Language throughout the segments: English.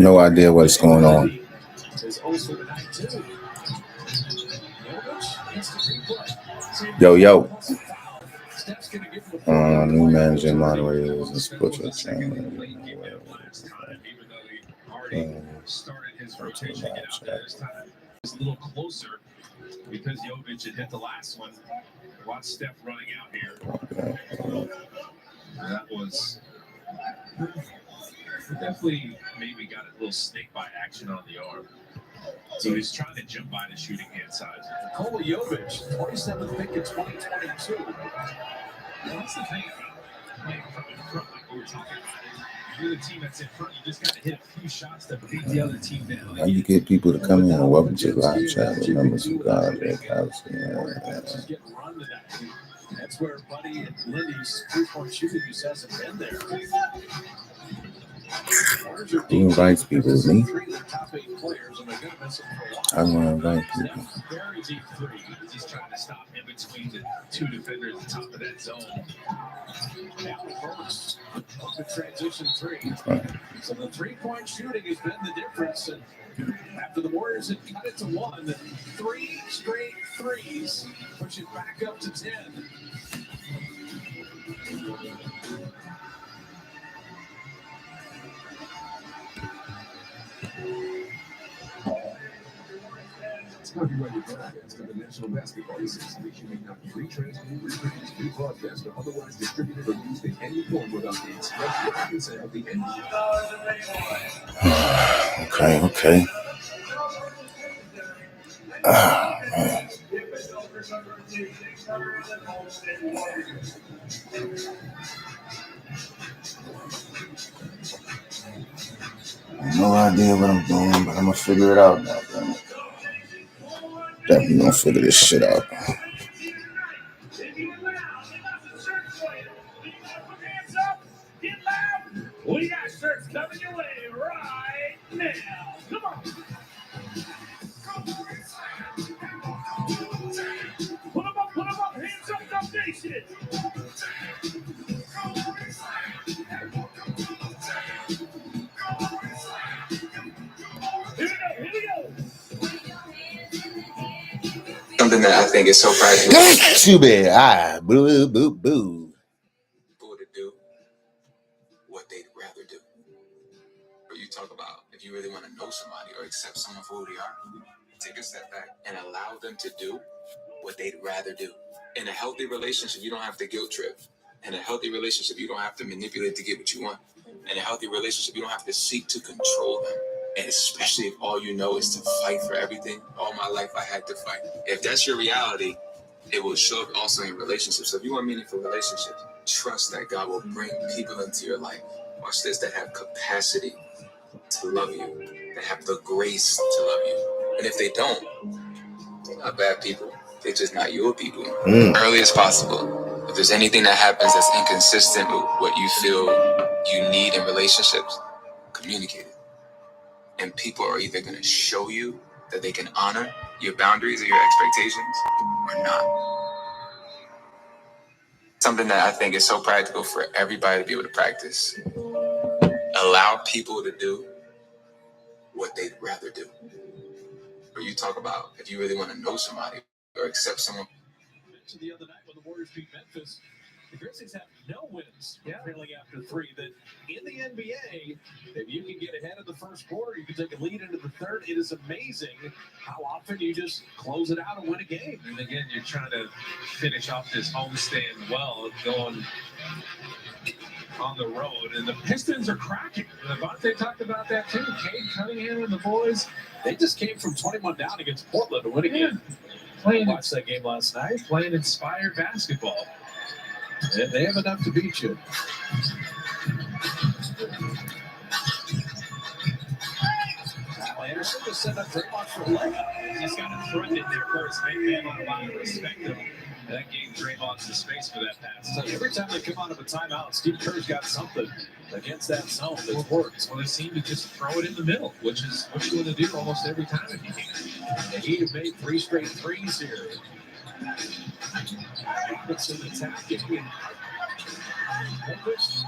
No idea what's going on. Yo, yo. New manager, moderators, and sports channel. A little closer because Jovic had hit the last one. Watch Steph running out here. That was definitely maybe got a little snake bite action on the arm. So he's trying to jump by the shooting hand side. Nikola Jovic, 27th pick in 2022. That's the thing about playing from in front, like we were talking about. You're the team that's in front. You just got to hit a few shots to beat the other team down. How you get people to come in and welcome to the live chat with members of God? That's where Buddy and Lindy's 3-point shooting use hasn't been there. Who invites people? Me? I want to invite people. He's trying to stop in between the two defenders at the top of that zone. Now first of the transition three. So the 3-point shooting has been the difference. And after the Warriors had cut it to 1, 3 straight threes push it back up to 10. Copyrighted broadcast of the National Basketball Association may not be retransmitted, reproduced, rebroadcast, or otherwise distributed or used in any form without the express written consent of the NBA. Okay. Man. No idea what I'm doing, but I'm gonna figure it out now. Definitely gonna figure this shit out. We got shirts coming your way right now. Come on. Put them up, hands up, nation. Here we go. Something that I think is so practical. Too bad. Boo. People to do what they'd rather do. Or you talk about if you really want to know somebody or accept someone for who they are, take a step back and allow them to do what they'd rather do. In a healthy relationship, you don't have to guilt trip. In a healthy relationship, you don't have to manipulate to get what you want. In a healthy relationship, you don't have to seek to control them. And especially if all you know is to fight for everything. All my life I had to fight. If that's your reality, it will show up also in relationships. So if you want meaningful relationships, trust that God will bring people into your life. Watch this, that have capacity to love you, that have the grace to love you. And if they don't, they're not bad people. They're just not your people. Early as possible. If there's anything that happens that's inconsistent with what you feel you need in relationships, communicate it. And people are either going to show you that they can honor your boundaries or your expectations or not. Something that I think is so practical for everybody to be able to practice. Allow people to do what they'd rather do. Or you talk about if you really want to know somebody or accept someone. The other night when the Warriors beat Memphis, the Grizzlies have no wins. Trailing after 3. That in the NBA, if you can get ahead of the first quarter, you can take a lead into the third. It is amazing how often you just close it out and win a game. And again, you're trying to finish off this homestand well, going on the road. And the Pistons are cracking. Devontae talked about that too. Cade Cunningham and the boys, they just came from 21 down against Portland to win a game. Watched that game last night, playing inspired basketball. And they have enough to beat you. Now Anderson just set up Draymond for a layup. He's got a threat in there first. Make man on the line, respect him. That gave Draymond the space for that pass. So every time they come out of a timeout, Steve Kerr's got something against that zone that works. Well, they seem to just throw it in the middle, which is what you want to do almost every time if you can. And he had made 3 straight threes here. Robinson attacking. Memphis,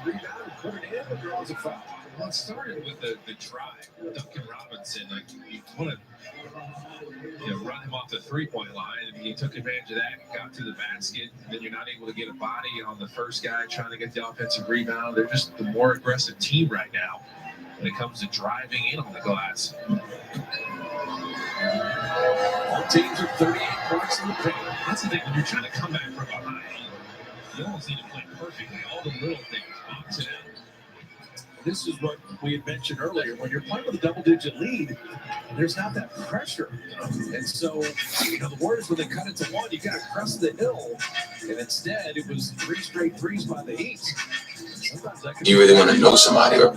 rebound, put it in, and draws a foul. Well, it started with the drive. Duncan Robinson, like you want to run him off the three-point line, and he took advantage of that and got to the basket. And then you're not able to get a body on the first guy trying to get the offensive rebound. They're just the more aggressive team right now when it comes to driving in on the glass. All teams are 38 points in the paint. That's the thing, when you're trying to come back from behind, you almost need to play perfectly. All the little things, box it out. This is what we had mentioned earlier. When you're playing with a double-digit lead, there's not that pressure. And so, the Warriors, when they cut it to one, you got to crest the hill. And instead, it was 3 straight threes by the Heat. Do you really want to know somebody? Or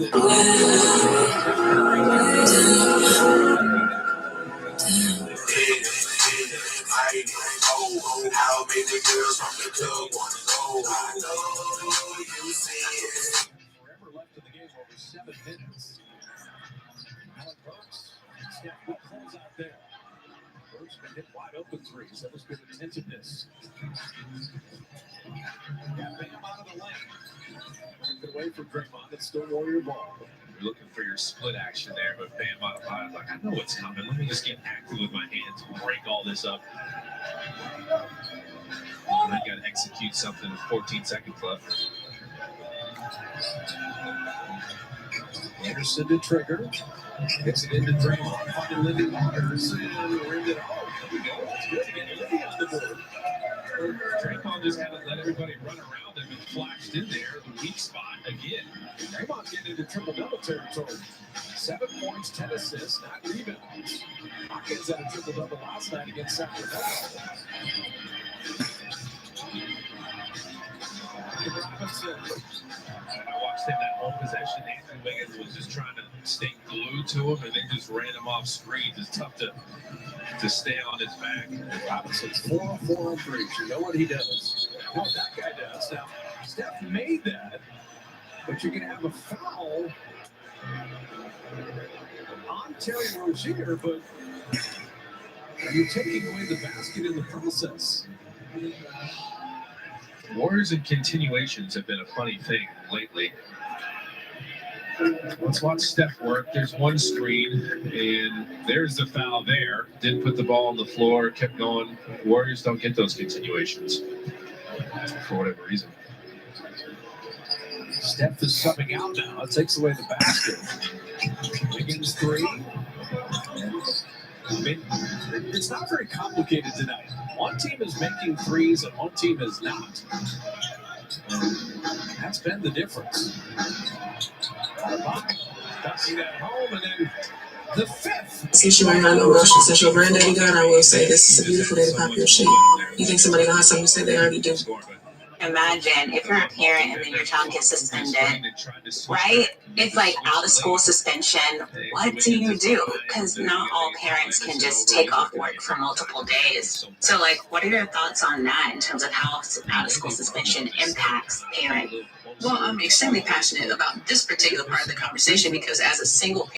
Forever left in the game, over 7 minutes. Alec Burks, Steph calls out there. Burks been hit wide open threes. That was good attentiveness. Got Bam out of the lane. Took it away from Draymond. It's still Warrior ball. You're looking for your split action there, but Bam modified. Like, I know what's coming. Let me just get active with my hands and break all this up. And I got to execute something with 14 seconds left. Anderson to trigger. Gets it into Draymond. Finding Lindy Waters. And rimmed it off. There we go. That's good. Again, Lindy on the board. Draymond just had to let everybody run around him and flashed in there. The weak spot again. Draymond's getting into triple-double territory. 7 points, 10 assists, 9 rebounds. Hawkins had a triple-double last night against Sacramento. Robinson. I watched him that whole possession. Andrew Wiggins was just trying to stay glued to him, and they just ran him off screens. It's tough to stay on his back. Robinson's 4 on 4 on threes. You know what he does. You know what that guy does. Now, Steph made that, but you're going to have a foul on Terry Rozier, but you're taking away the basket in the process. Warriors and continuations have been a funny thing lately. Let's watch Steph work. There's one screen, and there's the foul there. Didn't put the ball on the floor, kept going. Warriors don't get those continuations for whatever reason. Steph is subbing out now. It takes away the basket. Wiggins 3. It's not very complicated tonight. One team is making threes and one team is not. That's been the difference. Ducking that home, and then the fifth. Since you might not know Russian, since your granddaddy died, I will say this is a beautiful day to pop your shit. You think somebody gonna have something to say they already do? Imagine if you're a parent and then your child gets suspended, right? It's like out of school suspension. What do you do? Because not all parents can just take off work for multiple days. So, like, what are your thoughts on that in terms of how out of school suspension impacts parent? Well, I'm extremely passionate about this particular part of the conversation because as a single